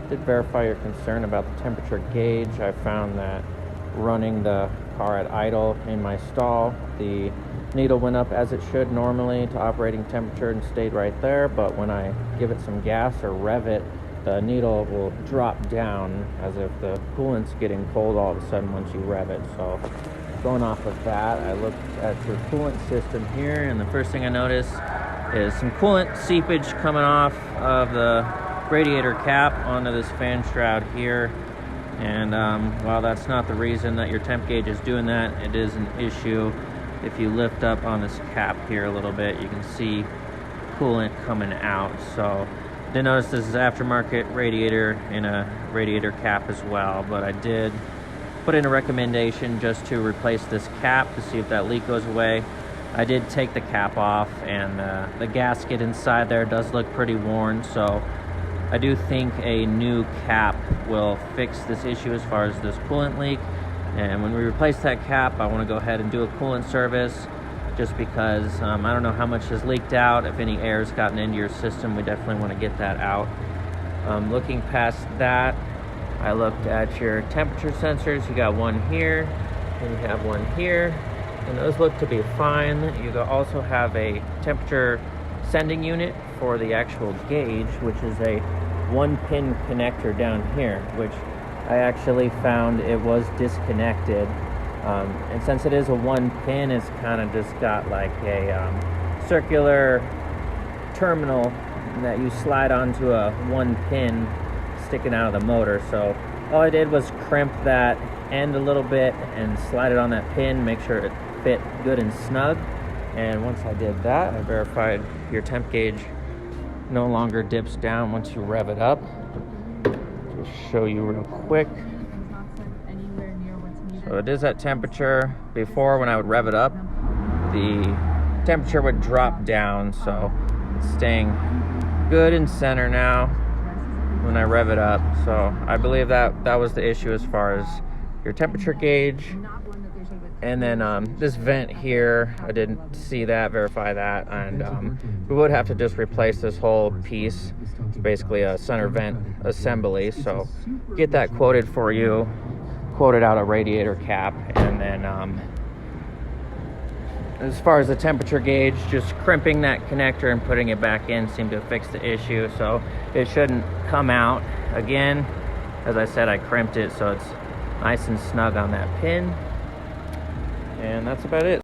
did verify your concern about the temperature gauge. I found that running the car at idle in my stall, the needle went up as it should normally to operating temperature and stayed right there, but when I give it some gas or rev it, the needle will drop down as if the coolant's getting cold all of a sudden once you rev it. So going off of that, I looked at your coolant system here, and the first thing I noticed is some coolant seepage coming off of the radiator cap onto this fan shroud here. And while that's not the reason that your temp gauge is doing that, it is an issue. If you lift up on this cap here a little bit, you can see coolant coming out. So did notice this is aftermarket radiator in a radiator cap as well, but I did put in a recommendation just to replace this cap to see if that leak goes away. I did take the cap off, and the gasket inside there does look pretty worn, so I do think a new cap will fix this issue as far as this coolant leak. And when we replace that cap, I want to go ahead and do a coolant service, just because I don't know how much has leaked out. If any air has gotten into your system, we definitely want to get that out. Looking past that, I looked at your temperature sensors. You got one here, and you have one here, and those look to be fine. You also have a temperature sending unit for the actual gauge, which is a 1-pin connector down here, which I actually found it was disconnected. And since it is a 1-pin, it's kind of just got like a circular terminal that you slide onto a 1-pin sticking out of the motor. So all I did was crimp that end a little bit and slide it on that pin, make sure it fit good and snug. And once I did that, I verified your temp gauge no longer dips down once you rev it up. Just show you real quick. So it is at temperature. Before, when I would rev it up, the temperature would drop down, so it's staying good in center now when I rev it up. So I believe that was the issue as far as your temperature gauge. And then this vent here, I didn't see that, verify that, and we would have to just replace this whole piece. It's basically a center vent assembly, so get that quoted for you, quoted out a radiator cap. And then as far as the temperature gauge, just crimping that connector and putting it back in seemed to fix the issue, so it shouldn't come out again. As I said, I crimped it so it's nice and snug on that pin. And that's about it.